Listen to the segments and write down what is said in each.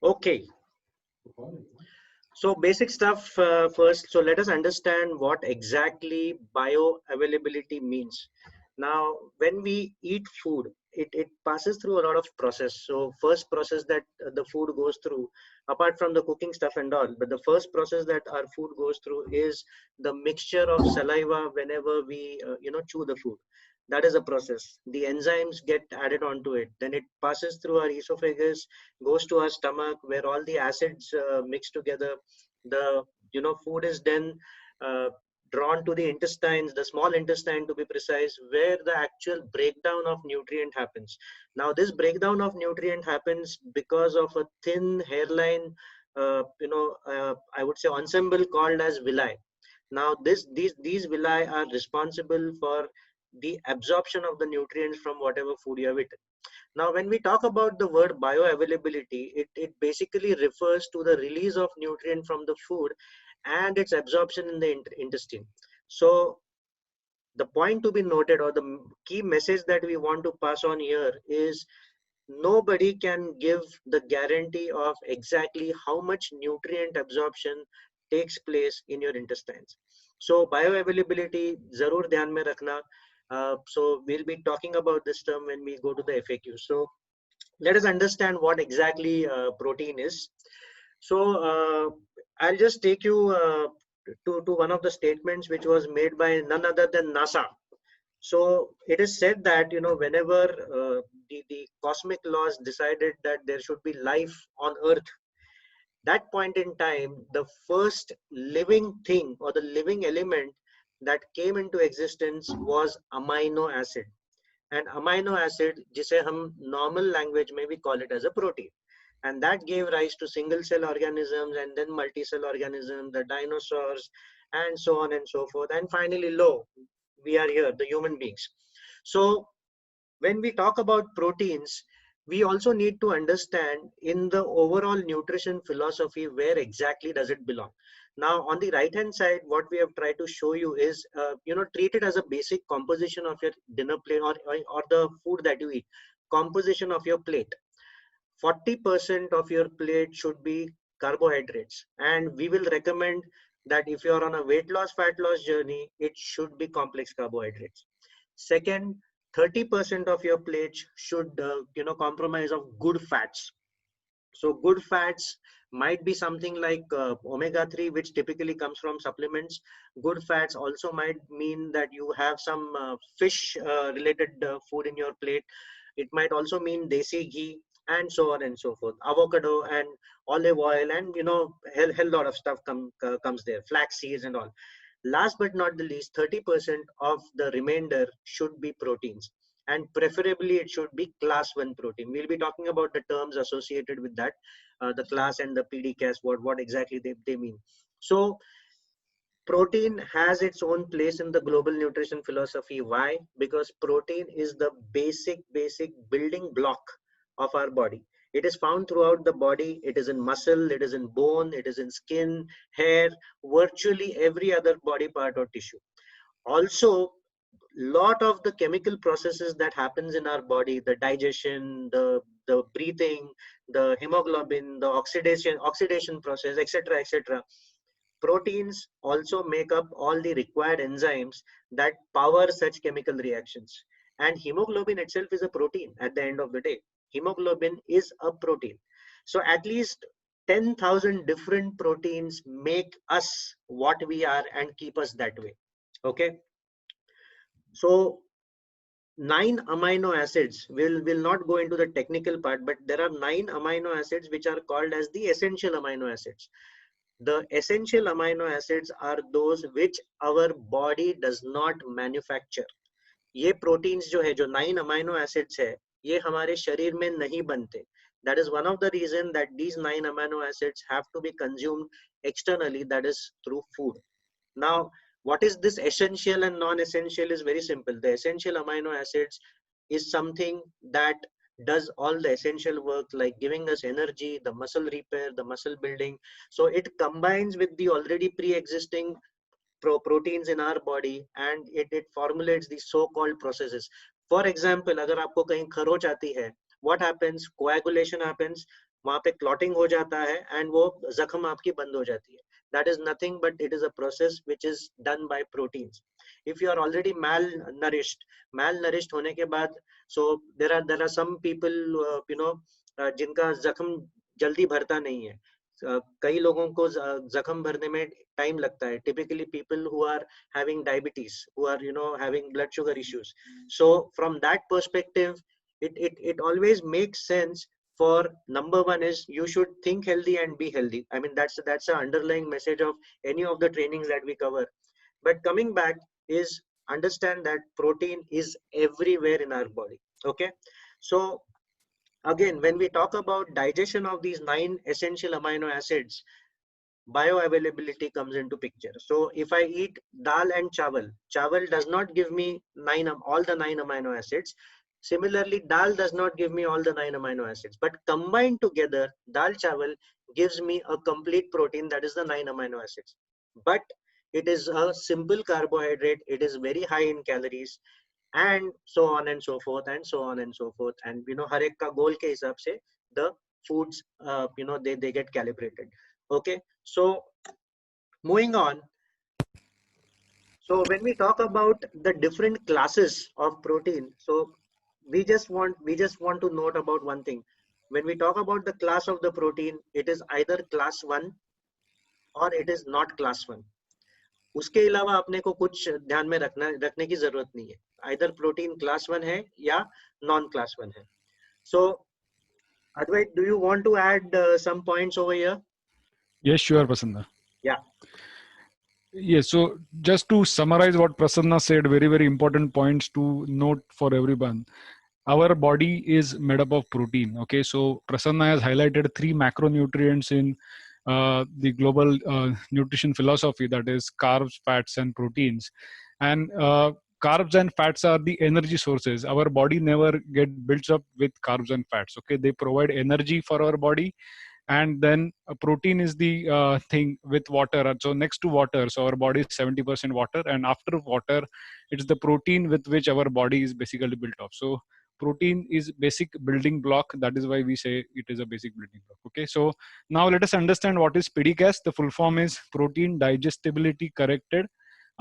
Okay, so basic stuff first. So let us understand what exactly bioavailability means. Now, when we eat food, it passes through a lot of process. So first process that the food goes through, apart from the cooking stuff and all, but the first process that our food goes through is the mixture of saliva whenever we, chew the food. That is a process. The enzymes get added onto it. Then it passes through our esophagus, goes to our stomach, where all the acids mix together. The food is then uh, drawn to the intestines, the small intestine to be precise, where the actual breakdown of nutrient happens. Now this breakdown of nutrient happens because of a thin hairline, I would say ensemble called as villi. Now these villi are responsible for the absorption of the nutrients from whatever food you have eaten. Now, when we talk about the word bioavailability, it basically refers to the release of nutrient from the food and its absorption in the intestine. So the point to be noted, or the key message that we want to pass on here, is nobody can give the guarantee of exactly how much nutrient absorption takes place in your intestines. So bioavailability zarur dhyan mein rakhna. So we'll be talking about this term when we go to the FAQ. So let us understand what exactly protein is. So I'll just take you to one of the statements which was made by none other than NASA. So it is said that whenever the cosmic laws decided that there should be life on Earth, that point in time, the first living thing or the living element that came into existence was amino acid. And amino acid, jise hum normal language may we call it as a protein. And that gave rise to single cell organisms, and then multi-cell organisms, the dinosaurs, and so on and so forth. And finally, we are here, the human beings. So when we talk about proteins, we also need to understand in the overall nutrition philosophy, where exactly does it belong. Now on the right hand side, what we have tried to show you is treat it as a basic composition of your dinner plate, or the food that you eat. Composition of your plate: 40% of your plate should be carbohydrates, and we will recommend that if you are on a weight loss, fat loss journey, it should be complex carbohydrates. Second, 30% of your plate should compromise of good fats. So good fats might be something like omega-3, which typically comes from supplements. Good fats also might mean that you have some fish related food in your plate. It might also mean desi ghee, and so on and so forth. Avocado and olive oil, and hell lot of stuff comes there. Flax seeds and all. Last but not the least, 30% of the remainder should be proteins, and preferably it should be class 1 protein. We'll be talking about the terms associated with that, the class and the PDCAS, what exactly they mean. So protein has its own place in the global nutrition philosophy. Why? Because protein is the basic building block of our body. It is found throughout the body. It is in muscle, it is in bone, it is in skin, hair, virtually every other body part or tissue. Also, lot of the chemical processes that happens in our body, the digestion, the breathing, the hemoglobin, the oxidation process, etc., proteins also make up all the required enzymes that power such chemical reactions. And hemoglobin itself is a protein. At the end of the day, hemoglobin is a protein. So at least 10,000 different proteins make us what we are and keep us that way. Okay, so 9 amino acids, will not go into the technical part, but there are 9 amino acids which are called as the essential amino acids. The essential amino acids are those which our body does not manufacture. ये proteins जो है, जो 9 amino acids है, ये हमारे शरीर में नहीं बनते. That is one of the reason that these 9 amino acids have to be consumed externally, that is through food. Now, what is this essential and non-essential is very simple. The essential amino acids is something that does all the essential work, like giving us energy, the muscle repair, the muscle building. So it combines with the already pre-existing proteins in our body, and it formulates these so-called processes. For example, अगर आपको कहीं खरोच आती है, what happens? Coagulation happens. वहां पे clotting हो जाता है एंड वो जख्म आपकी बंद हो जाती है. That is nothing but it is a process which is done by proteins. If you are already malnourished होने के बाद, so there are some people जिनका जख्म जल्दी भरता नहीं है. कई लोगों को जख्म भरने में टाइम लगता है. Typically people who are having diabetes, who are having blood sugar issues. So from that perspective, it always makes sense for number one is you should think healthy and be healthy. I mean that's the underlying message of any of the trainings that we cover. But coming back is understand that protein is everywhere in our body. Okay, so again when we talk about digestion of these 9 essential amino acids, bioavailability comes into picture. So if I eat dal and chawal does not give me all the 9 amino acids. Similarly, dal does not give me all the 9 amino acids, but combined together, dal chawal gives me a complete protein, that is the 9 amino acids. But it is a simple carbohydrate, it is very high in calories, and so on and so forth, and so on and so forth. And har ek ka goal ke hisab se the foods they get calibrated. Okay, so moving on. So when we talk about the different classes of protein, so we just want to note about one thing. When we talk about the class of the protein, it is either class 1 or it is not class 1. उसके अलावा अपने को कुछ ध्यान में रखने की जरूरत नहीं है. Either protein class 1 है या non class 1 है. So Advait, do you want to add some points over here? Yes, sure, Prasanna. Yeah. Yes, so just to summarize what Prasanna said, very, very important points to note for everyone. Our body is made up of protein. Okay, so Prasanna has highlighted 3 macronutrients in the global nutrition philosophy, that is carbs, fats, and proteins. And carbs and fats are the energy sources. Our body never get built up with carbs and fats. Okay, they provide energy for our body, and then protein is the thing with water. So next to water, so our body is 70% water, and after water it's the protein with which our body is basically built up. So protein is basic building block, that is why we say it is a basic building block. Okay, so now let us understand what is PDCAS. The full form is protein digestibility corrected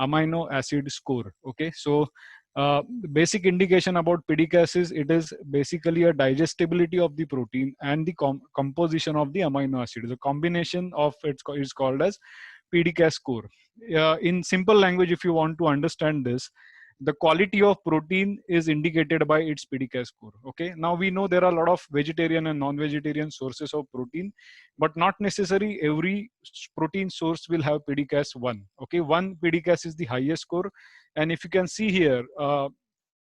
amino acid score. Okay, so the basic indication about PDCAS is it is basically a digestibility of the protein and the composition of the amino acid. The combination of it is called as PDCAS score. In simple language, if you want to understand this, the quality of protein is indicated by its PDCAS score. Okay, now we know there are a lot of vegetarian and non-vegetarian sources of protein, but not necessarily every protein source will have PDCAS 1. Okay, 1 PDCAS is the highest score. And if you can see here,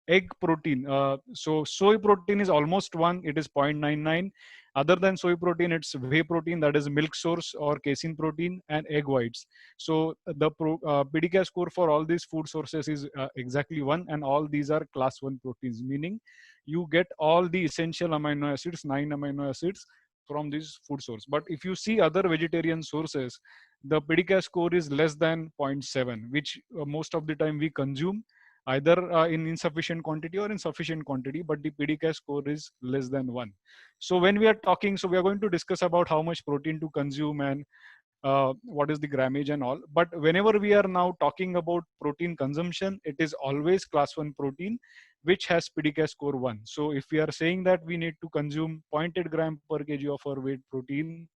egg protein, so soy protein is almost 1, it is 0.99. Other than soy protein, it's whey protein, that is milk source, or casein protein, and egg whites. So the PDCAS score for all these food sources is exactly 1, and all these are class 1 proteins, meaning you get all the essential amino acids, 9 amino acids from this food source. But if you see other vegetarian sources, the PDCAS score is less than 0.7, which most of the time we consume either in insufficient quantity or in sufficient quantity, but the PDCAS score is less than 1. So when we are talking, so we are going to discuss about how much protein to consume and what is the grammage and all. But whenever we are now talking about protein consumption, it is always class 1 protein, which has PDCAS score 1. So if we are saying that we need to consume 0.8 gram per kg of our weight protein,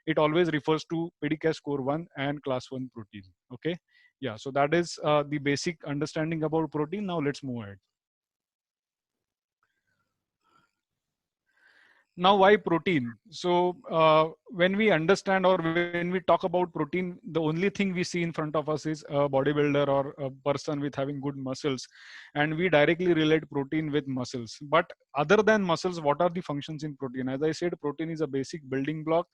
it always refers to PDCAS score 1 and class 1 protein. Okay. Yeah, so that is the basic understanding about protein. Now let's move ahead. Now, why protein? So when we understand or when we talk about protein, the only thing we see in front of us is a bodybuilder or a person with having good muscles, and we directly relate protein with muscles. But other than muscles, what are the functions in protein? As I said, protein is a basic building block,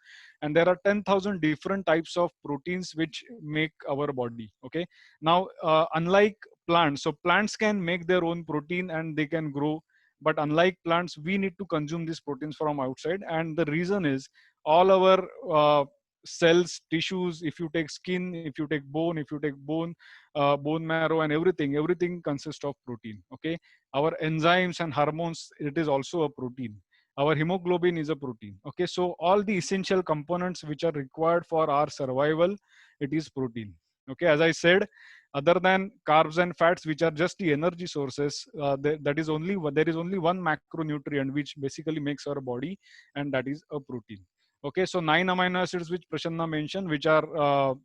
and there are 10,000 different types of proteins which make our body. Okay. Now, unlike plants, so plants can make their own protein and they can grow, but unlike plants, we need to consume these proteins from outside. And the reason is all our cells, tissues, if you take skin, if you take bone, bone marrow, and everything consists of protein. Okay, our enzymes and hormones, it is also a protein. our hemoglobin is a protein. Okay, so all the essential components which are required for our survival, it is protein. Okay, as I said, other than carbs and fats, which are just the energy sources, that is only there is only one macronutrient which basically makes our body, and that is a protein. Okay, so 9 amino acids which Prasanna mentioned, which are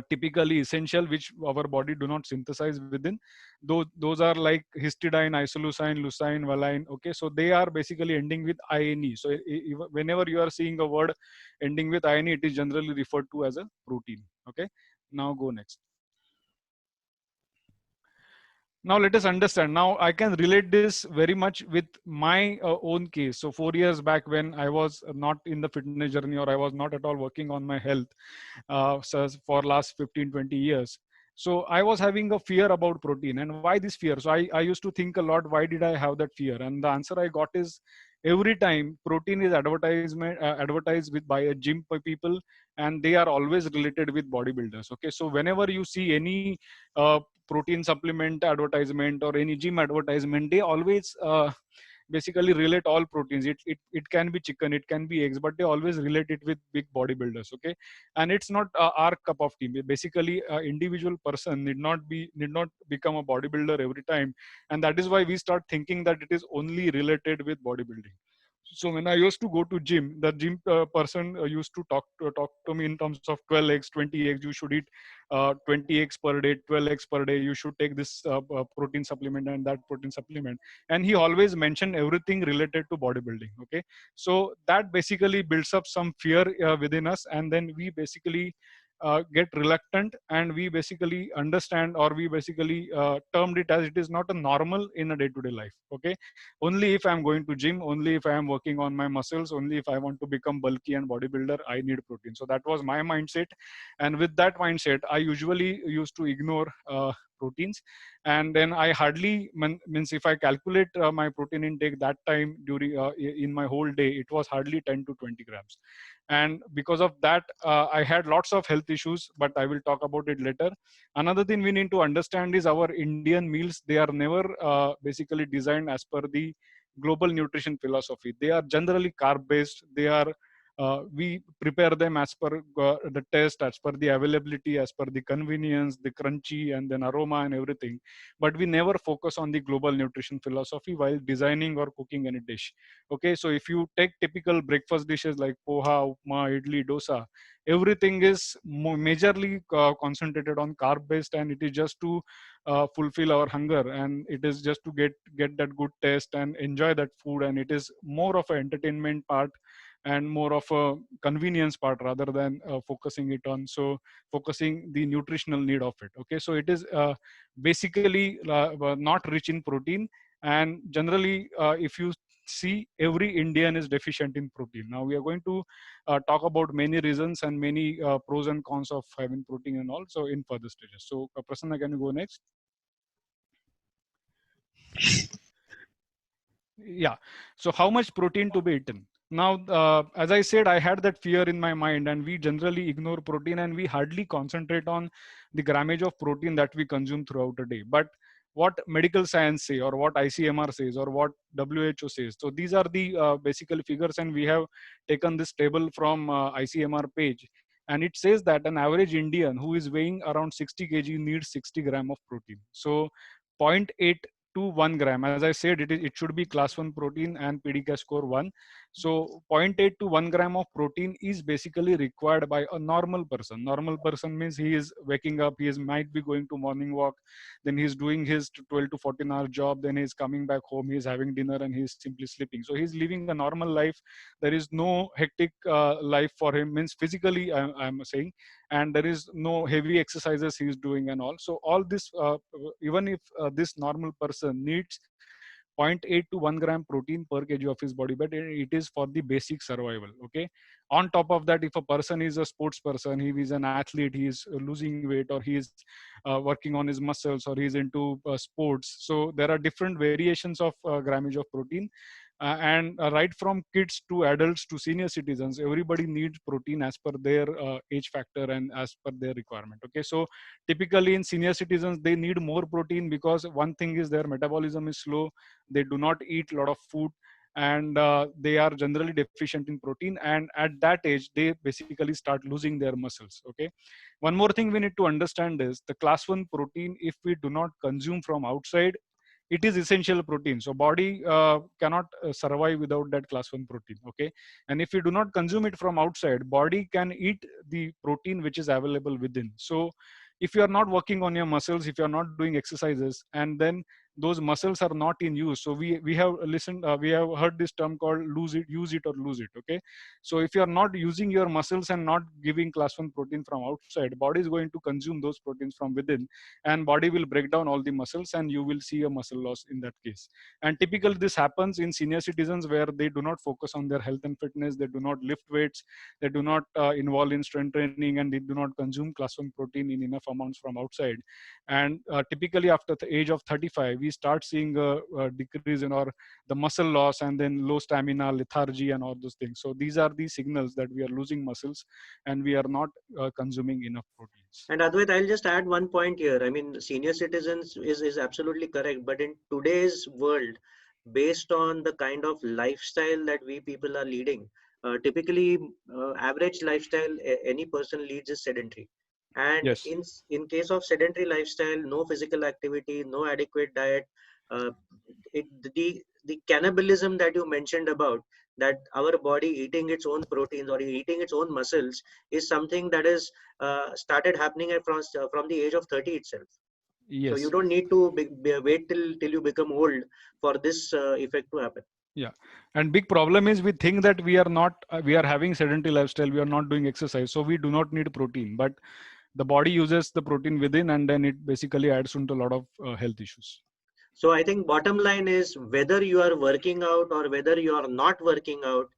typically essential, which our body do not synthesize within. Those are like histidine, isoleucine, leucine, valine. Okay, so they are basically ending with ine. So whenever you are seeing a word ending with ine, it is generally referred to as a protein. Okay, now go next. Now let us understand. Now I can relate this very much with my own case. So 4 years back, when I was not in the fitness journey, or I was not at all working on my health, so for last 15 20 years, so I was having a fear about protein. And why this fear? So I used to think a lot, why did I have that fear? And the answer I got is, every time protein is advertised with by a gym people, and they are always related with bodybuilders. Okay, so whenever you see any protein supplement advertisement or any gym advertisement, they always basically relate all proteins. It can be chicken, it can be eggs, but they always relate it with big bodybuilders. Okay, and it's not our cup of tea. Basically, individual person need not become a bodybuilder every time, and that is why we start thinking that it is only related with bodybuilding. So when I used to go to gym, the gym person used to talk to me in terms of 12 eggs, 20 eggs. You should eat 20 eggs per day, 12 eggs per day. You should take this protein supplement and that protein supplement. And he always mentioned everything related to bodybuilding. Okay, so that basically builds up some fear within us, and then we basically get reluctant, and we basically understand, or we basically termed it as, it is not a normal in a day-to-day life. Okay, only if I'm going to gym, only if I am working on my muscles, only if I want to become bulky and bodybuilder, I need protein. So that was my mindset, and with that mindset, I usually used to ignore proteins. And then I hardly means, if I calculate my protein intake that time during in my whole day, it was hardly 10 to 20 grams. And because of that, I had lots of health issues, but I will talk about it later. Another thing we need to understand is, our Indian meals, they are never basically designed as per the global nutrition philosophy. They are generally carb based. They are we prepare them as per the taste, as per the availability, as per the convenience, the crunchy, and then aroma and everything. But we never focus on the global nutrition philosophy while designing or cooking any dish. Okay, so if you take typical breakfast dishes like poha, upma, idli, dosa, everything is majorly concentrated on carb based, and it is just to fulfill our hunger, and it is just to get that good taste and enjoy that food, and it is more of an entertainment part and more of a convenience part, rather than focusing it on, so focusing the nutritional need of it. Okay, so it is basically not rich in protein. And generally, if you see, every Indian is deficient in protein. Now we are going to talk about many reasons and many pros and cons of having protein and all, so in further stages. So Prasanna, can you go next? Yeah, so how much protein to be eaten? Now, as I said, I had that fear in my mind, and we generally ignore protein, and we hardly concentrate on the grammage of protein that we consume throughout a day. But what medical science say, or what ICMR says, or what WHO says, so these are the basically figures, and we have taken this table from ICMR page, and it says that an average Indian who is weighing around 60 kg needs 60 gram of protein. So zero point 0.8 to 1 gram. As I said, it should be class 1 protein and PDCA score 1. So zero point 0.8 to 1 gram of protein is basically required by a normal person. Normal person means he is waking up, he is might be going to morning walk, then he's doing his 12 to 14 hour job, then he's coming back home, he's having dinner, and he's simply sleeping. So he's living a normal life. There is no hectic life for him, means physically I'm saying, and there is no heavy exercises he's doing and all. So all this, even if this normal person needs zero point 0.8 to 1 gram protein per kg of his body, but it is for the basic survival. Okay, on top of that, if a person is a sports person, he is an athlete, he is losing weight, or he is working on his muscles, or he is into sports, so there are different variations of grammage of protein. And right from kids to adults to senior citizens, everybody needs protein as per their age factor and as per their requirement. Okay, so typically in senior citizens, they need more protein, because one thing is their metabolism is slow, they do not eat a lot of food, and they are generally deficient in protein, and at that age they basically start losing their muscles. Okay, one more thing we need to understand is the class 1 protein, if we do not consume from outside, it is essential protein, so body cannot survive without that class 1 protein. Okay, and if we do not consume it from outside, body can eat the protein which is available within. So if you are not working on your muscles, if you are not doing exercises, and then those muscles are not in use, so we have listened, we have heard this term called lose it, use it, or lose it. Okay, so if you are not using your muscles and not giving class 1 protein from outside, body is going to consume those proteins from within, and body will break down all the muscles, and you will see a muscle loss in that case. And typically this happens in senior citizens, where they do not focus on their health and fitness, they do not lift weights, they do not involve in strength training, and they do not consume class 1 protein in enough amounts from outside. And typically after the age of 35, we start seeing a decrease in our the muscle loss, and then low stamina, lethargy, and all those things. So these are the signals that we are losing muscles and we are not consuming enough proteins. And Advait, I'll just add one point here. I mean, senior citizens is absolutely correct, but in today's world, based on the kind of lifestyle that we people are leading, typically average lifestyle any person leads is sedentary. And Yes. in case of sedentary lifestyle, no physical activity, no adequate diet, uh, it, the cannibalism that you mentioned about, that our body eating its own proteins or eating its own muscles, is something that is started happening from the age of 30 itself. So you Yes. don't need to wait till you become old for this effect to happen. Yeah, and big problem is we think that we are not we are having sedentary lifestyle, we are not doing exercise, so we do not need protein, but the body uses the protein within, and then it basically adds into a lot of health issues. So I think bottom line is, whether you are working out or whether you are not working out,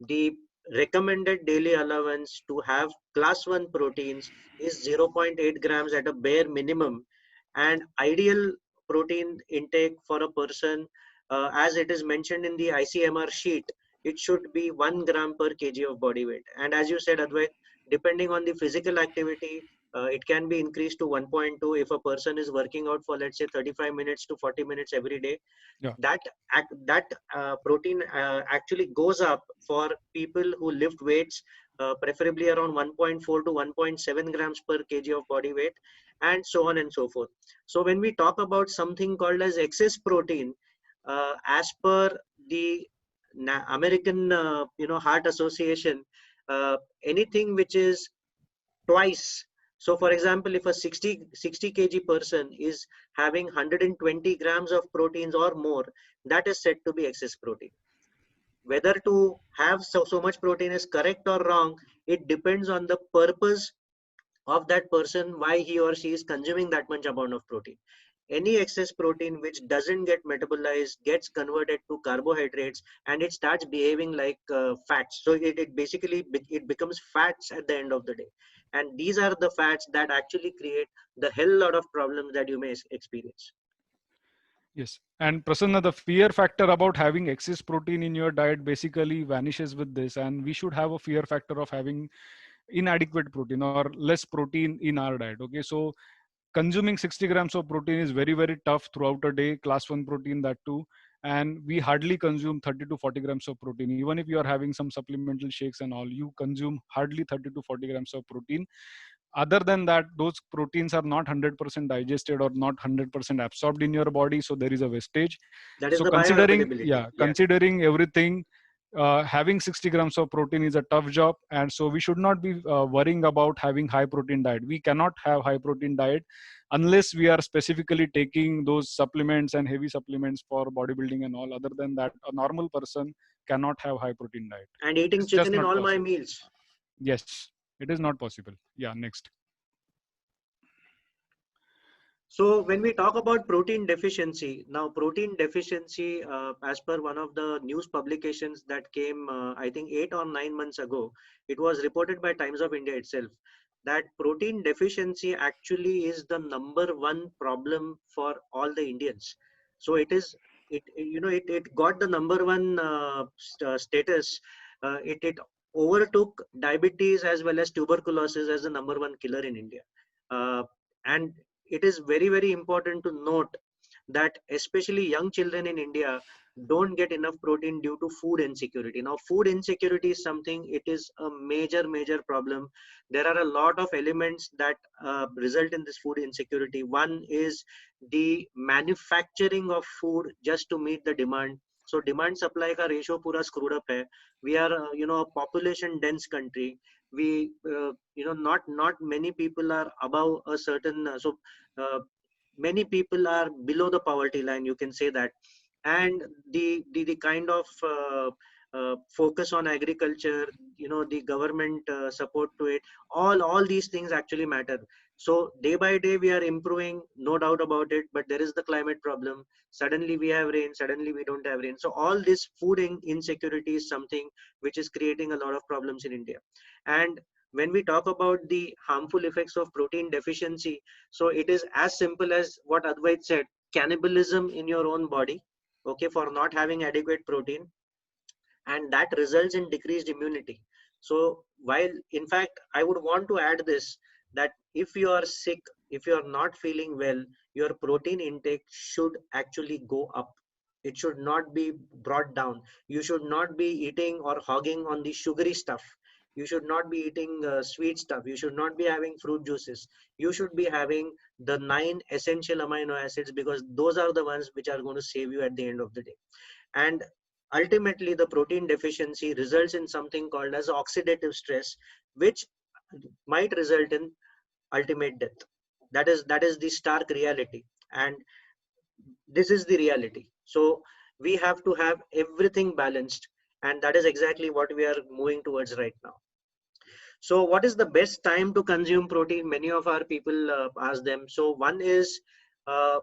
the recommended daily allowance to have class 1 proteins is 0.8 grams at a bare minimum. And ideal protein intake for a person, as it is mentioned in the ICMR sheet, it should be 1 gram per kg of body weight. And as you said, Advait, depending on the physical activity, it can be increased to 1.2 if a person is working out for, let's say, 35 minutes to 40 minutes every day. Yeah. That protein actually goes up for people who lift weights, preferably around 1.4 to 1.7 grams per kg of body weight, and so on and so forth. So when we talk about something called as excess protein, as per the American Heart Association, anything which is twice. So for example, if a 60 kg person is having 120 grams of proteins or more, that is said to be excess protein. Whether to have so much protein is correct or wrong, it depends on the purpose of that person, why he or she is consuming that much amount of protein. Any excess protein which doesn't get metabolized gets converted to carbohydrates, and it starts behaving like fats. So it basically it becomes fats at the end of the day, and these are the fats that actually create the hell lot of problems that you may experience. Yes, and Prasanna, the fear factor about having excess protein in your diet basically vanishes with this, and we should have a fear factor of having inadequate protein or less protein in our diet. Okay, so consuming 60 grams of protein is very, very tough throughout a day, class 1 protein that too. And we hardly consume 30 to 40 grams of protein. Even if you are having some supplemental shakes and all, you consume hardly 30 to 40 grams of protein. Other than that, those proteins are not 100% digested or not 100% absorbed in your body, so there is a wastage. That is So the considering, bioavailability. yeah, Yeah. considering everything, having 60 grams of protein is a tough job, and so we should not be worrying about having high protein diet. We cannot have high protein diet unless we are specifically taking those supplements and heavy supplements for bodybuilding and all. Other than that, a normal person cannot have high protein diet. And eating It's just chicken in not all my possible. meals. Yes, it is not possible. Yeah, next. So when we talk about protein deficiency, now protein deficiency, as per one of the news publications that came, I think 8 or 9 months ago, it was reported by Times of India itself that protein deficiency actually is the number one problem for all the Indians. So it got the number one status. It overtook diabetes as well as tuberculosis as the number one killer in India. And it is very, very important to note that especially young children in India, don't get enough protein due to food insecurity. Now food insecurity is something, it is a major problem. There are a lot of elements that result in this food insecurity. One is the manufacturing of food just to meet the demand. So demand supply ka ratio pura screwed up hai. We are a population dense country. We not many people are above a certain uh, many people are below the poverty line, you can say that. And the kind of focus on agriculture, the government support to it, all these things actually matter. So day by day we are improving, no doubt about it, but there is the climate problem. Suddenly we have rain, suddenly we don't have rain. So all this food insecurity is something which is creating a lot of problems in India. And when we talk about the harmful effects of protein deficiency, so it is as simple as what Advait said: cannibalism in your own body, okay, for not having adequate protein, and that results in decreased immunity. So while in fact I would want to add this, that if you are sick, if you are not feeling well, your protein intake should actually go up. It should not be brought down. You should not be eating or hogging on the sugary stuff. You should not be eating sweet stuff. You should not be having fruit juices. You should be having the 9 essential amino acids, because those are the ones which are going to save you at the end of the day. And ultimately the protein deficiency results in something called as oxidative stress, which might result in ultimate death. That is the stark reality, and this is the reality. So we have to have everything balanced, and that is exactly what we are moving towards right now. So what is the best time to consume protein? Many of our people ask them. So one is, uh,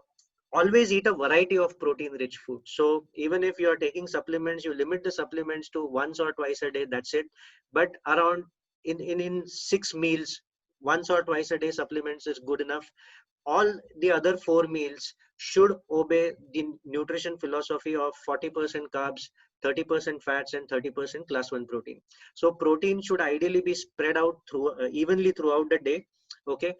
always eat a variety of protein rich food. So even if you are taking supplements, you limit the supplements to once or twice a day, that's it. But around in 6 meals, once or twice a day supplements is good enough. All the other 4 meals should obey the nutrition philosophy of 40% carbs, 30% fats, and 30% class 1 protein. So protein should ideally be spread out through evenly throughout the day. Okay.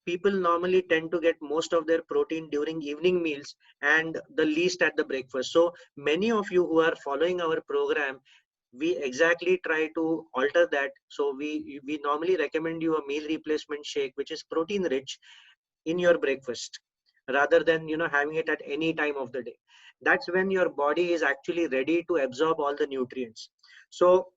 People normally tend to get most of their protein during evening meals and the least at the breakfast. So many of you who are following our program, we exactly try to alter that. So we normally recommend you a meal replacement shake which is protein rich in your breakfast, rather than having it at any time of the day. That's when your body is actually ready to absorb all the nutrients. So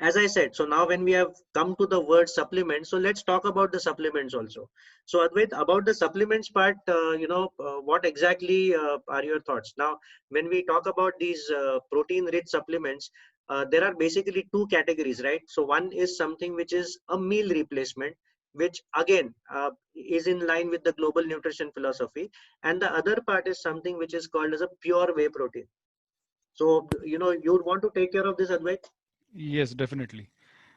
as I said, so now when we have come to the word supplement, so let's talk about the supplements also. So Advait, about the supplements part, what exactly are your thoughts? Now, when we talk about these protein-rich supplements, there are basically two categories, right? So one is something which is a meal replacement, which again is in line with the global nutrition philosophy, and the other part is something which is called as a pure whey protein. So you would want to take care of this, Advait? Yes, definitely.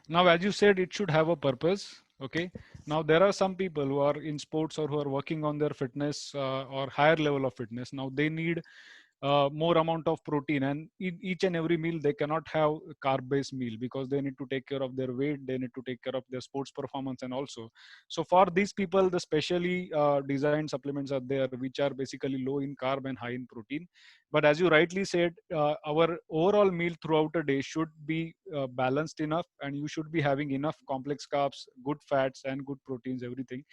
Now, as you said, it should have a purpose. Okay. Now, there are some people who are in sports or who are working on their fitness or higher level of fitness. Now, they need more amount of protein, and in each and every meal they cannot have carb based meal because they need to take care of their weight, they need to take care of their sports performance, and also, so for these people the specially designed supplements are there which are basically low in carb and high in protein. But as you rightly said, our overall meal throughout a day should be balanced enough, and you should be having enough complex carbs, good fats, and good proteins, everything.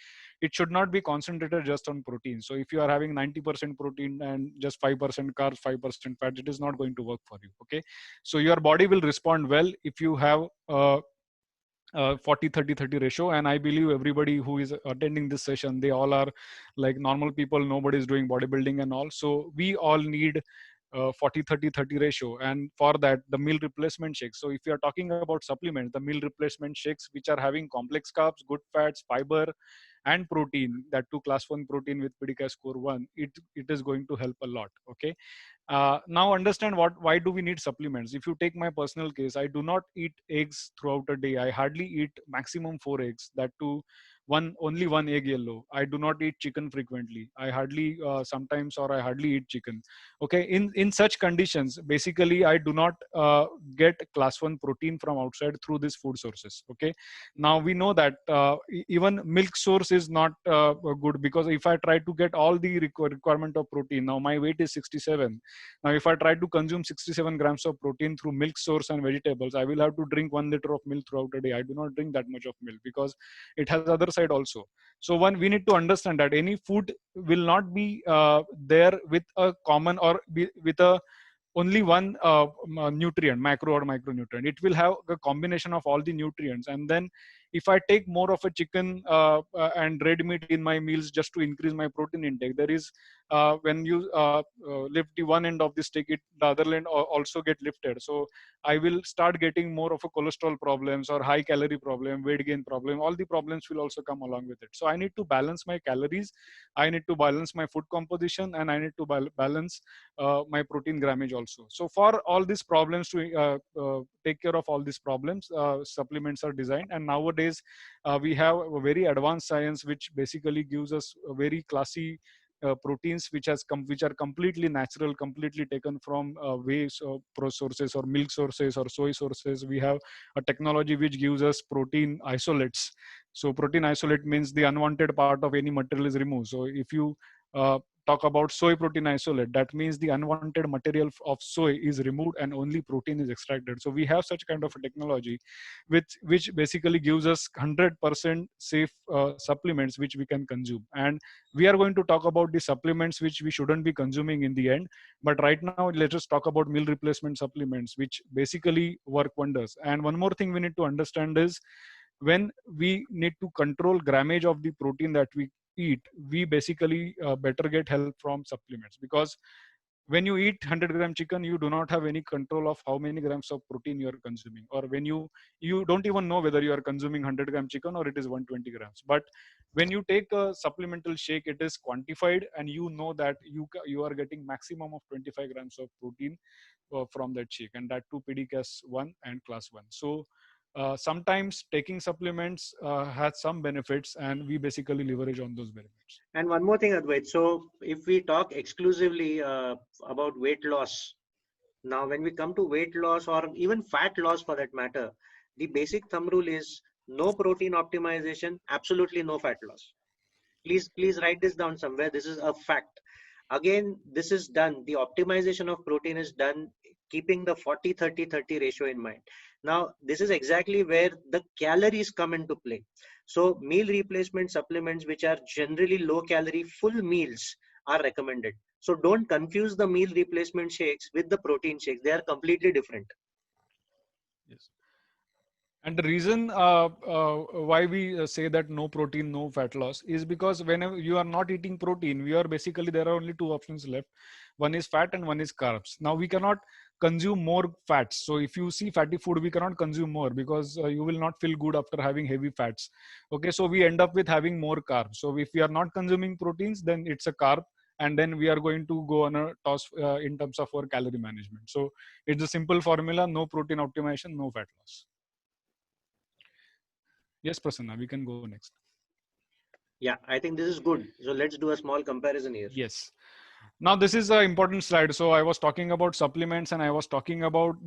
It should not be concentrated just on protein. So if you are having 90% protein and just 5% carbs, 5% fat, it is not going to work for you. Okay. So your body will respond well if you have 40 30 30 ratio. And I believe everybody who is attending this session, they all are like normal people, nobody is doing bodybuilding and all, so we all need 40 30 30 ratio. And for that, the meal replacement shakes. So if you are talking about supplements, the meal replacement shakes which are having complex carbs, good fats, fiber, and protein, that too class 1 protein with pdca score 1, it is going to help a lot. Okay. Now understand why do we need supplements. If you take my personal case, I do not eat eggs throughout a day. I hardly eat maximum 4 eggs, that too only one egg yellow. I do not eat chicken frequently. I hardly sometimes, or I hardly eat chicken. Okay, in such conditions, basically I do not get class 1 protein from outside through these food sources. Okay, now we know that even milk source is not good, because if I try to get all the requirement of protein, now my weight is 67. Now if I try to consume 67 grams of protein through milk source and vegetables, I will have to drink 1 liter of milk throughout a day. I do not drink that much of milk because it has other side also. So one, we need to understand that any food will not be there with a common, or with a only one nutrient, macro or micronutrient. It will have a combination of all the nutrients. And then if I take more of a chicken and red meat in my meals just to increase my protein intake, there is when you lift the one end of the stick, the other end also get lifted. So I will start getting more of a cholesterol problems, or high calorie problem, weight gain problem. All the problems will also come along with it. So I need to balance my calories, I need to balance my food composition, and I need to balance my protein grammage also. So for all these problems, to take care of all these problems, supplements are designed. And nowadays we have a very advanced science which basically gives us a very classy proteins which are completely natural, completely taken from ways of pro sources, or milk sources, or soy sources. We have a technology which gives us protein isolates. So protein isolate means the unwanted part of any material is removed. So if you talk about soy protein isolate, that means the unwanted material of soy is removed and only protein is extracted. So we have such kind of a technology which basically gives us 100% safe supplements which we can consume. And we are going to talk about the supplements which we shouldn't be consuming in the end. But right now, let us talk about meal replacement supplements, which basically work wonders. And one more thing we need to understand is, when we need to control grammage of the protein that we eat, we basically better get help from supplements. Because when you eat 100-gram chicken, you do not have any control of how many grams of protein you are consuming. Or when you don't even know whether you are consuming 100-gram chicken or it is 120 grams. But when you take a supplemental shake, it is quantified, and you know that you are getting maximum of 25 grams of protein from that shake, and that too PDCAS 1 and class 1. So sometimes taking supplements has some benefits, and we basically leverage on those benefits. And one more thing, Advait. So if we talk exclusively about weight loss, now when we come to weight loss, or even fat loss for that matter, the basic thumb rule is no protein optimization, absolutely no fat loss. Please write this down somewhere. This is a fact. Again, this is done, the optimization of protein is done keeping the 40-30-30 ratio in mind. Now this is exactly where the calories come into play. So meal replacement supplements, which are generally low calorie full meals, are recommended. So don't confuse the meal replacement shakes with the protein shakes. They are completely different. Yes. And the reason why we say that no protein, no fat loss is because whenever you are not eating protein, we are basically, there are only two options left. One is fat and one is carbs. Now we cannot consume more fats. So if you see fatty food, we cannot consume more, because you will not feel good after having heavy fats. Okay, so we end up with having more carbs. So if we are not consuming proteins, then it's a carb. And then we are going to go on a toss in terms of our calorie management. So it's a simple formula: no protein optimization, no fat loss. Yes, Prasanna, we can go next. Yeah, I think this is good. So let's do a small comparison here. Yes. Now this is an important slide. So I was talking about supplements, and I was talking about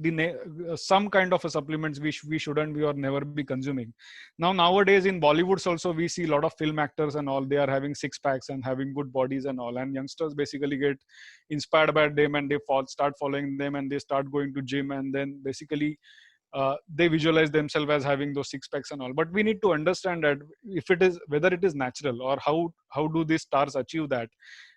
some kind of a supplements which we shouldn't be or never be consuming. Now nowadays in Bollywoods also, we see a lot of film actors and all. They are having six packs and having good bodies and all. And youngsters basically get inspired by them, and they start following them, and they start going to gym, and then basically they visualize themselves as having those six packs and all. But we need to understand that if it is, whether it is natural, or how do these stars achieve that,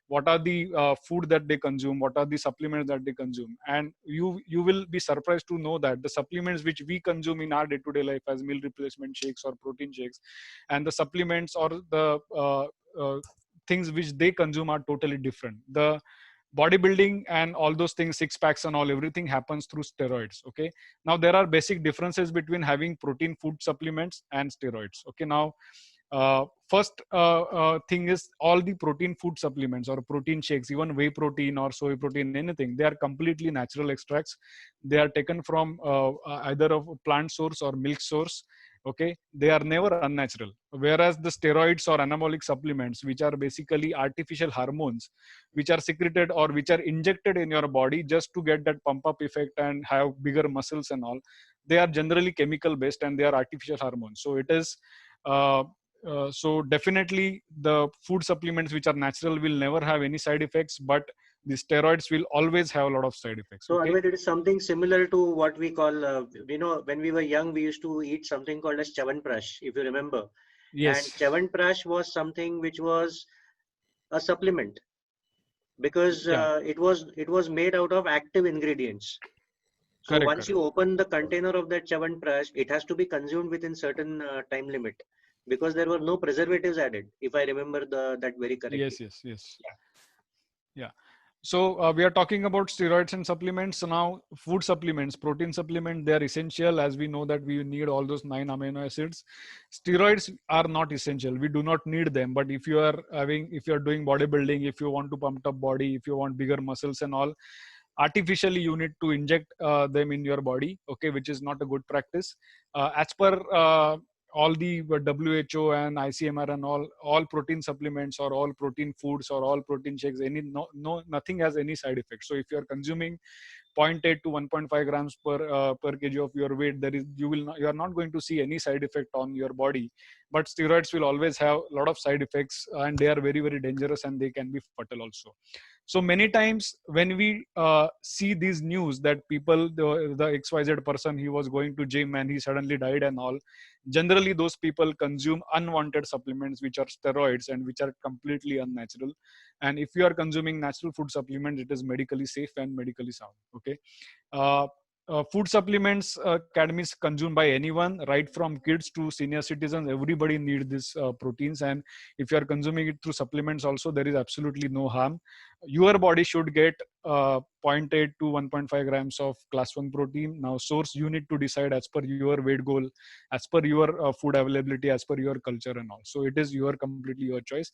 what are the food that they consume, what are the supplements that they consume. And you will be surprised to know that the supplements which we consume in our day-to-day life as meal replacement shakes or protein shakes, and the supplements or the things which they consume are totally different. The bodybuilding and all those things, six packs and all, everything happens through steroids. Okay, now there are basic differences between having protein food supplements and steroids. Okay, now first thing is, all the protein food supplements or protein shakes, even whey protein or soy protein, anything, they are completely natural extracts. They are taken from either of a plant source or milk source, Okay, they are never unnatural. Whereas the steroids or anabolic supplements, which are basically artificial hormones, which are secreted or which are injected in your body just to get that pump up effect and have bigger muscles and all, they are generally chemical based and they are artificial hormones. So it is so definitely the food supplements which are natural will never have any side effects, but the steroids will always have a lot of side effects. So Okay. Advait, it is something similar to what we call, when we were young, we used to eat something called as Chavanprash, if you remember. And Yes. Chavanprash was something which was a supplement because Yeah. it was made out of active ingredients. So Correct. once Correct. you open the container of that Chavanprash, it has to be consumed within certain time limit because there were no preservatives added, if I remember that very correctly. Yes. Yes. Yes. Yeah. So we are talking about steroids and supplements. So now food supplements, protein supplement, they are essential, as we know that we need all those 9 amino acids. Steroids are not essential. We do not need them. But if you are doing bodybuilding, if you want to pump up body, if you want bigger muscles and all, artificially you need to inject them in your body. Okay, which is not a good practice. As per all the WHO and ICMR and all protein supplements or all protein foods or all protein shakes, nothing has any side effects. So if you are consuming zero point 0.8 to 1.5 grams per kg of your weight, you are not going to see any side effect on your body. But steroids will always have a lot of side effects, and they are very, very dangerous, and they can be fatal also. So many times when we see these news that the XYZ person, he was going to gym and he suddenly died and all, generally those people consume unwanted supplements which are steroids and which are completely unnatural. And if you are consuming natural food supplements, it is medically safe and medically sound. Okay. uh, Food supplements can be consumed by anyone, right from kids to senior citizens. Everybody need these proteins, and if you are consuming it through supplements also, there is absolutely no harm. Your body should get zero point 0.8 to 1.5 grams of class 1 protein. Now source you need to decide as per your weight goal, as per your food availability, as per your culture and all. So it is completely your choice.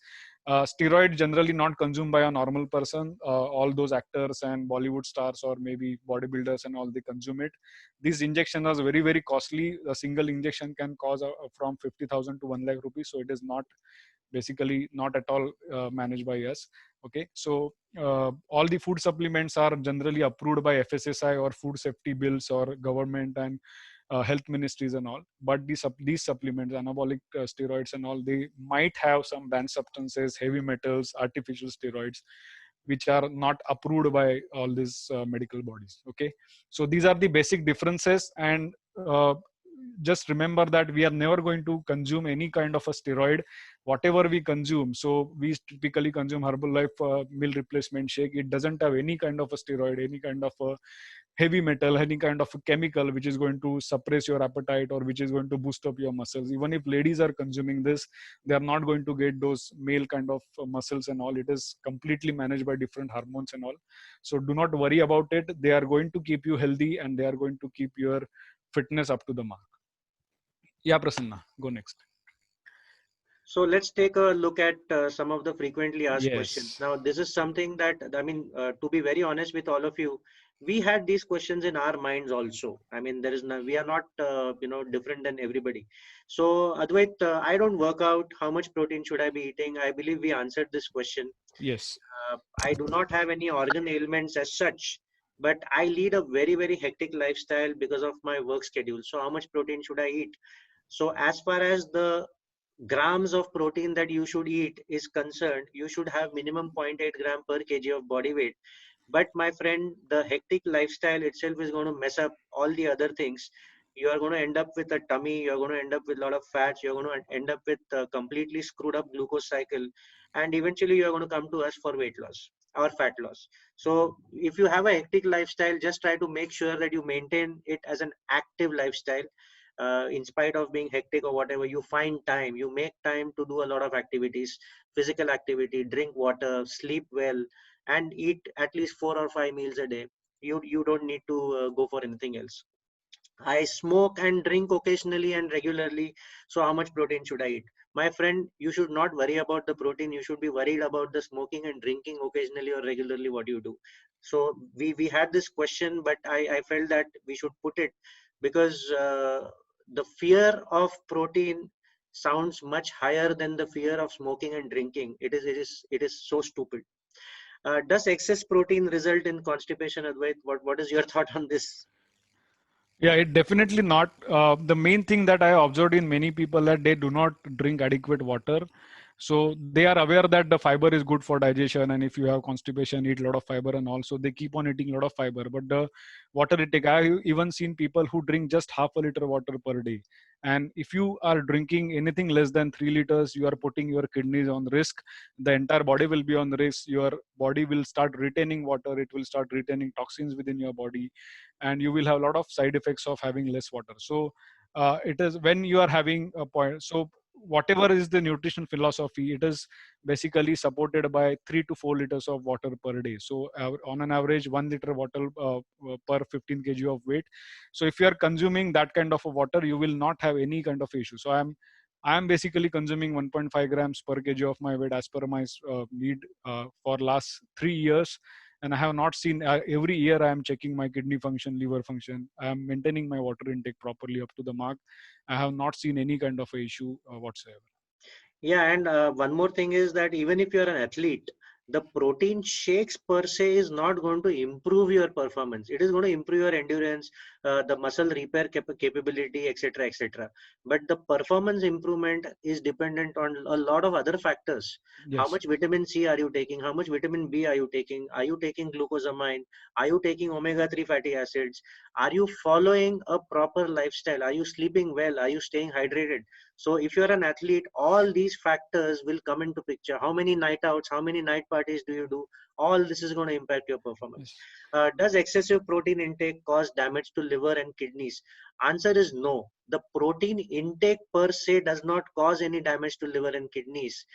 Steroid generally not consumed by a normal person. All those actors and Bollywood stars or maybe bodybuilders and all, they consume it. These injections are very, very costly. A single injection can cost from 50,000 to 1 lakh rupees. So it is not basically not at all managed by us. Okay. So all the food supplements are generally approved by FSSI or food safety bills or government and health ministries and all. But these supplements, anabolic steroids and all, they might have some banned substances, heavy metals, artificial steroids, which are not approved by all these medical bodies. Okay. So these are the basic differences. And just remember that we are never going to consume any kind of a steroid, whatever we consume. So we typically consume Herbalife meal replacement shake. It doesn't have any kind of a steroid, any kind of a heavy metal, any kind of a chemical which is going to suppress your appetite or which is going to boost up your muscles. Even if ladies are consuming this, they are not going to get those male kind of muscles and all. It is completely managed by different hormones and all. So do not worry about it. They are going to keep you healthy and they are going to keep your fitness up to the mark. Yeah, Prasanna, go next. So let's take a look at some of the frequently asked questions. Yes. Now, this is something that, I mean, to be very honest with all of you, we had these questions in our minds also. I mean, there is no, we are not, different than everybody. So, Advait, I don't work out how much protein should I be eating. I believe we answered this question. Yes. I do not have any organ ailments as such, but I lead a very, very hectic lifestyle because of my work schedule. So, how much protein should I eat? So, as far as the grams of protein that you should eat is concerned, you should have minimum zero point 0.8 gram per kg of body weight. But my friend, the hectic lifestyle itself is going to mess up all the other things. You are going to end up with a tummy, you're going to end up with a lot of fats, you're going to end up with a completely screwed up glucose cycle, and eventually you're going to come to us for weight loss or fat loss. So if you have a hectic lifestyle, just try to make sure that you maintain it as an active lifestyle. In spite of being hectic or whatever, you find time, you make time to do a lot of activities, physical activity, drink water, sleep well, and eat at least 4 or 5 meals a day. You don't need to go for anything else. I smoke and drink occasionally and regularly. So how much protein should I eat? My friend, you should not worry about the protein. You should be worried about the smoking and drinking occasionally or regularly what you do. So we had this question, but I felt that we should put it because the fear of protein sounds much higher than the fear of smoking and drinking. It is so stupid. Does excess protein result in constipation, Advait? What is your thought on this? Yeah, it definitely not. The main thing that I observed in many people that they do not drink adequate water. So they are aware that the fiber is good for digestion, and if you have constipation, eat a lot of fiber, and also they keep on eating a lot of fiber. But the water intake, I've even seen people who drink just half a liter water per day. And if you are drinking anything less than 3 liters, you are putting your kidneys on risk. The entire body will be on risk. Your body will start retaining water. It will start retaining toxins within your body, and you will have a lot of side effects of having less water. So it is when you are having a point. So whatever is the nutrition philosophy, it is basically supported by 3 to 4 liters of water per day. So on an average 1 liter water per 15 kg of weight. So if you are consuming that kind of a water, you will not have any kind of issue. So I am basically consuming 1.5 grams per kg of my weight as per my need for last 3 years, and I have not seen every year I am checking my kidney function, liver function. I am maintaining my water intake properly up to the mark. I have not seen any kind of a issue whatsoever. Yeah, and one more thing is that even if you're an athlete, the protein shakes per se is not going to improve your performance. It is going to improve your endurance, the muscle repair capability, etc., etc. But the performance improvement is dependent on a lot of other factors. How Yes. much vitamin C are you taking? How much vitamin B are you taking? Are you taking glucosamine? Are you taking omega-3 fatty acids? Are you following a proper lifestyle? Are you sleeping well? Are you staying hydrated? So if you're an athlete, all these factors will come into picture. How many night outs, how many night parties do you do? All this is going to impact your performance. Yes. Does excessive protein intake cause damage to liver and kidneys? Answer is no. The protein intake per se does not cause any damage to liver and kidneys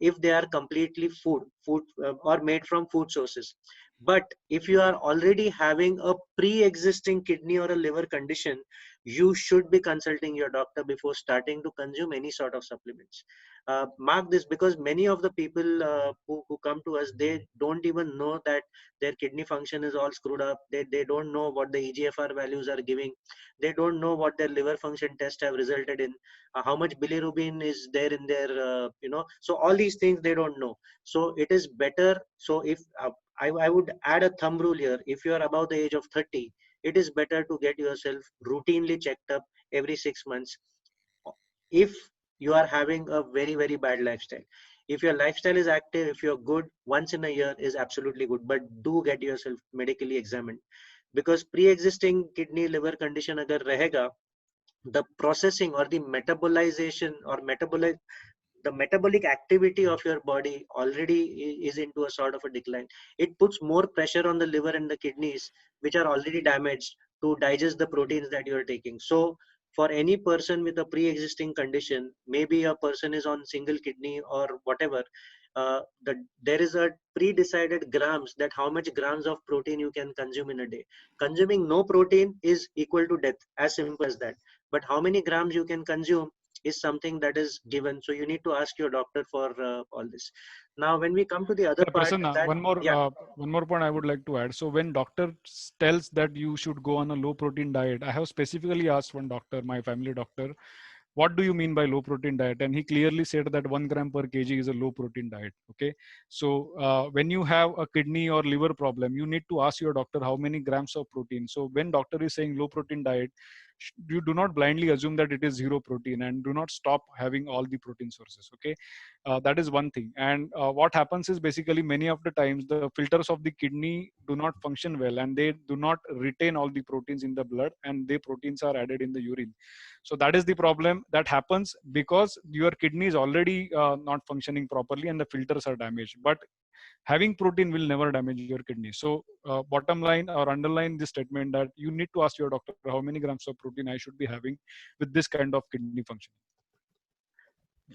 if they are completely food or made from food sources. But if you are already having a pre-existing kidney or a liver condition, you should be consulting your doctor before starting to consume any sort of supplements. Mark this, because many of the people who come to us, they don't even know that their kidney function is all screwed up. They don't know what the EGFR values are giving. They don't know what their liver function tests have resulted in, how much bilirubin is there in their, so all these things they don't know. So it is better. So if I would add a thumb rule here, if you are above the age of 30, it is better to get yourself routinely checked up every 6 months if you are having a very, very bad lifestyle. If your lifestyle is active, if you're good, once in a year is absolutely good, but do get yourself medically examined, because pre-existing kidney liver condition agar rahega, the processing or the metabolization or the metabolic activity of your body already is into a sort of a decline. It puts more pressure on the liver and the kidneys, which are already damaged, to digest the proteins that you are taking. So for any person with a pre-existing condition, maybe a person is on single kidney or whatever, there is a pre-decided grams, that how much grams of protein you can consume in a day. Consuming no protein is equal to death, as simple as that. But how many grams you can consume is something that is given. So you need to ask your doctor for all this. Now, when we come to the other Yeah, part, Prasanna, that yeah, one more point I would like to add. So when doctor tells that you should go on a low protein diet, I have specifically asked one doctor, my family doctor, what do you mean by low protein diet? And he clearly said that 1 gram per kg is a low protein diet. Okay. So when you have a kidney or liver problem, you need to ask your doctor how many grams of protein. So when doctor is saying low protein diet, you do not blindly assume that it is zero protein, and do not stop having all the protein sources. Okay. That is one thing. And what happens is basically many of the times the filters of the kidney do not function well, and they do not retain all the proteins in the blood, and the proteins are added in the urine. So that is the problem that happens because your kidney is already not functioning properly and the filters are damaged. But having protein will never damage your kidney. So bottom line or underline this statement that you need to ask your doctor how many grams of protein I should be having with this kind of kidney function.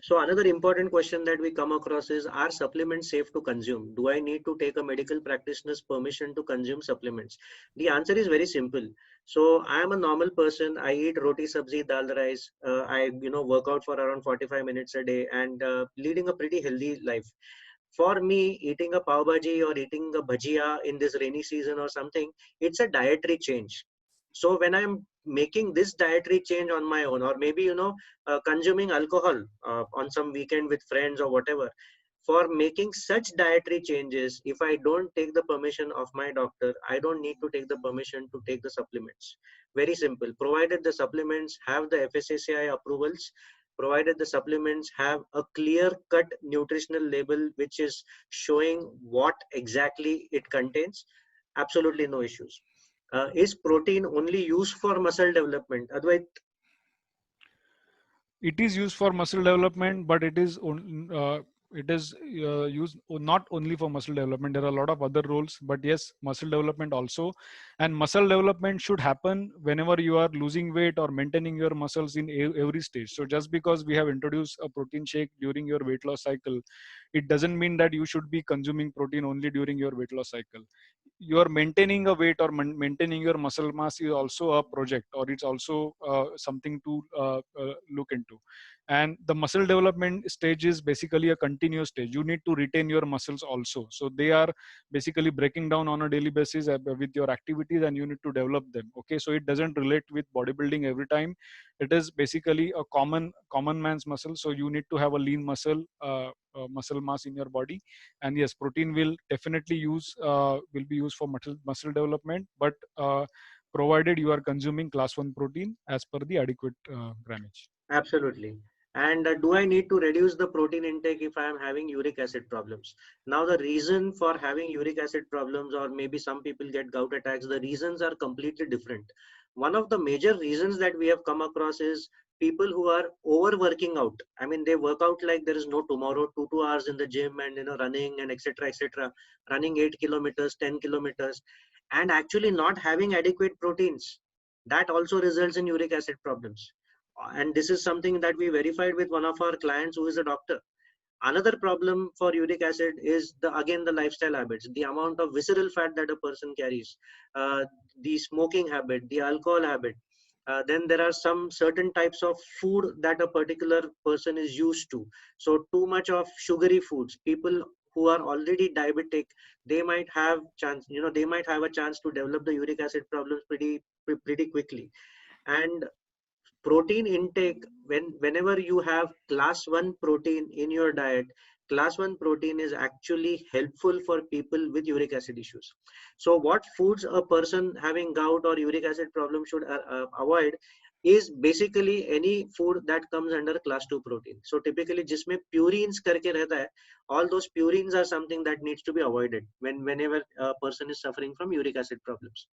so another important question that we come across is, are supplements safe to consume? Do I need to take a medical practitioner's permission to consume supplements? The answer is very simple. So I am a normal person. I eat roti, sabzi, dal, rice. I work out for around 45 minutes a day, and leading a pretty healthy life. For me, eating a pav bhaji or eating a bhajia in this rainy season or something, it's a dietary change. So when I'm making this dietary change on my own, or maybe consuming alcohol on some weekend with friends or whatever, for making such dietary changes, if I don't take the permission of my doctor, I don't need to take the permission to take the supplements. Very simple. Provided the supplements have the FSSAI approvals, provided the supplements have a clear cut nutritional label which is showing what exactly it contains, absolutely no issues. Is protein only used for muscle development? Otherwise, It is used for muscle development, but it is used not only for muscle development. There are a lot of other roles, but yes, muscle development also. And muscle development should happen whenever you are losing weight or maintaining your muscles in every stage. So just because we have introduced a protein shake during your weight loss cycle, it doesn't mean that you should be consuming protein only during your weight loss cycle. You are maintaining a weight or maintaining your muscle mass is also a project, or it's also something to look into. And the muscle development stage is basically a continuous stage. You need to retain your muscles also, so they are basically breaking down on a daily basis with your activities, and you need to develop them. Okay, so it doesn't relate with bodybuilding every time. It is basically a common man's muscle, so you need to have a lean muscle mass in your body. And yes, protein will definitely will be used for muscle development, but provided you are consuming class 1 protein as per the adequate grammage. absolutely. And do I need to reduce the protein intake if I am having uric acid problems? Now, the reason for having uric acid problems, or maybe some people get gout attacks, the reasons are completely different. One of the major reasons that we have come across is people who are overworking out. I mean, they work out like there is no tomorrow, 2 hours in the gym, and running and etc. etc. Running 8 kilometers, 10 kilometers, and actually not having adequate proteins. That also results in uric acid problems. And this is something that we verified with one of our clients who is a doctor. Another problem for uric acid is again the lifestyle habits, the amount of visceral fat that a person carries, uh, the smoking habit, the alcohol habit. Then there are some certain types of food that a particular person is used to. So too much of sugary foods, people who are already diabetic, they might have chance, they might have a chance to develop the uric acid problems pretty quickly. And protein intake, whenever you have class 1 protein in your diet, class 1 protein is actually helpful for people with uric acid issues. So what foods a person having gout or uric acid problem should avoid is basically any food that comes under class 2 protein. So typically जिसमें purines करके रहता है, all those purines are something that needs to be avoided whenever a person is suffering from uric acid problems.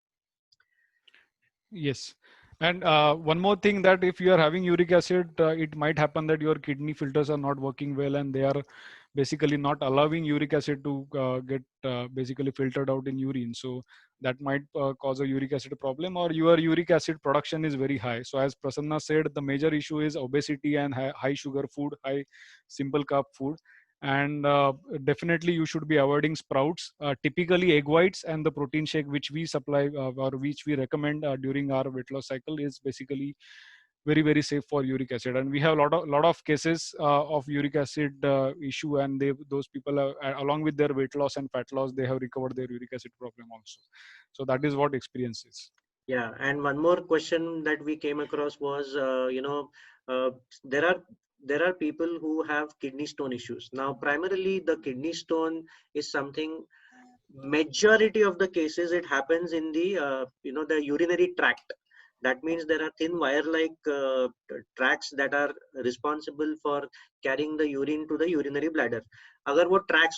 Yes. And one more thing, that if you are having uric acid, it might happen that your kidney filters are not working well, and they are basically not allowing uric acid to get basically filtered out in urine. So that might cause a uric acid problem, or your uric acid production is very high. So as Prasanna said, the major issue is obesity and high sugar food, high simple carb food. And definitely you should be avoiding sprouts, typically egg whites, and the protein shake which we supply or which we recommend during our weight loss cycle is basically very safe for uric acid. And we have a lot of cases of uric acid issue, and those people along with their weight loss and fat loss, they have recovered their uric acid problem also. So that is what experience is. Yeah, and one more question that we came across was, uh, there are there are people who have kidney stone issues. Now, primarily, the kidney stone is something. Majority of the cases, it happens in the urinary tract. That means there are thin wire-like tracts that are responsible for carrying the urine to the urinary bladder. अगर वो track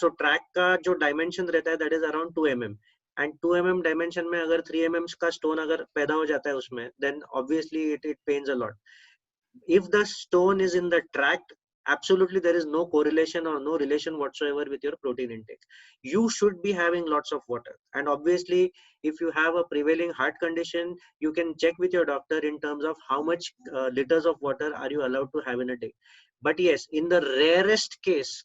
का जो dimension रहता है, that is around 2 mm. And 2 mm dimension में अगर 3 mm का stone अगर पैदा हो जाता है उसमें, then obviously it pains a lot. If the stone is in the tract, absolutely there is no correlation or no relation whatsoever with your protein intake. You should be having lots of water. And obviously, if you have a prevailing heart condition, you can check with your doctor in terms of how much liters of water are you allowed to have in a day. But yes, in the rarest case,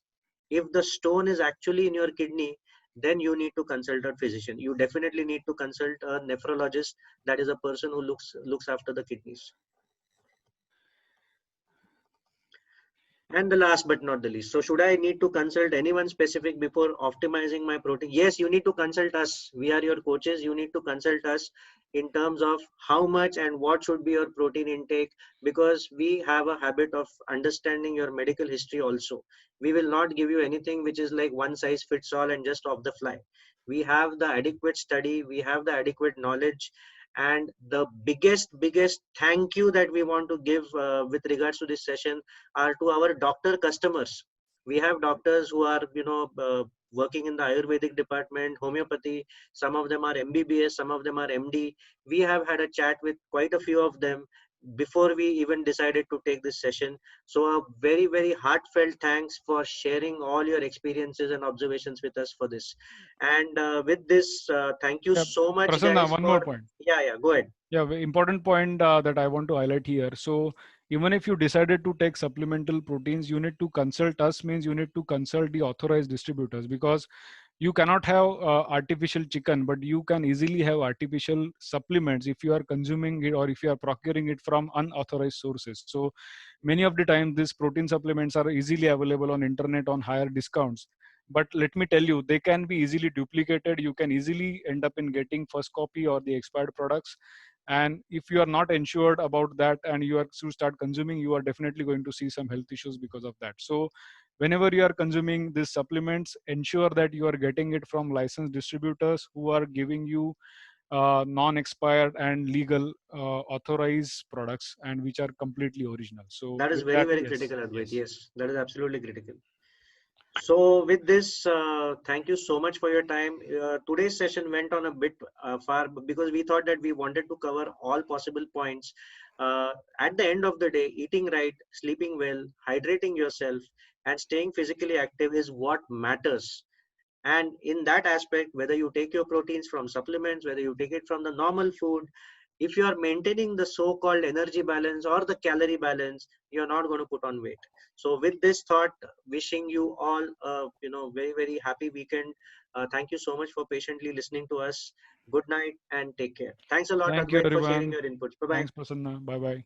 if the stone is actually in your kidney, then you need to consult a physician. You definitely need to consult a nephrologist, that is a person who looks after the kidneys. And the last but not the least, so should I need to consult anyone specific before optimizing my protein? Yes, you need to consult us. We are your coaches. You need to consult us in terms of how much and what should be your protein intake, because we have a habit of understanding your medical history also. We will not give you anything which is like one size fits all and just off the fly. We have the adequate study, we have the adequate knowledge. And the biggest thank you that we want to give with regards to this session are to our doctor customers. We have doctors who are, working in the Ayurvedic department, homeopathy. Some of them are MBBS, some of them are MD. We have had a chat with quite a few of them before we even decided to take this session. So a very, very heartfelt thanks for sharing all your experiences and observations with us for this. And with this, thank you Yeah, so much, Prasanna, guys, one more for. point. Yeah, yeah, go ahead. Yeah, very important point that I want to highlight here. So even if you decided to take supplemental proteins, you need to consult us, means you need to consult the authorized distributors, because you cannot have artificial chicken, but you can easily have artificial supplements if you are consuming it or if you are procuring it from unauthorized sources. So many of the time these protein supplements are easily available on internet on higher discounts, but let me tell you, they can be easily duplicated. You can easily end up in getting first copy or the expired products, and if you are not ensured about that and you are to start consuming, you are definitely going to see some health issues because of that. So whenever you are consuming these supplements, ensure that you are getting it from licensed distributors who are giving you non-expired and legal authorized products, and which are completely original. So That is with very, that, very yes, critical, Advait. yes. Yes, that is absolutely critical. So with this, thank you so much for your time. Today's session went on a bit far because we thought that we wanted to cover all possible points. At the end of the day, eating right, sleeping well, hydrating yourself, and staying physically active is what matters. And in that aspect, whether you take your proteins from supplements, whether you take it from the normal food, if you are maintaining the so-called energy balance or the calorie balance, you're not going to put on weight. So with this thought, wishing you all very, very happy weekend. Thank you so much for patiently listening to us. Good night and take care. Thanks a lot, Thank you, Advait, for sharing everyone. your inputs. Bye bye. Thanks, Prasanna. Bye bye.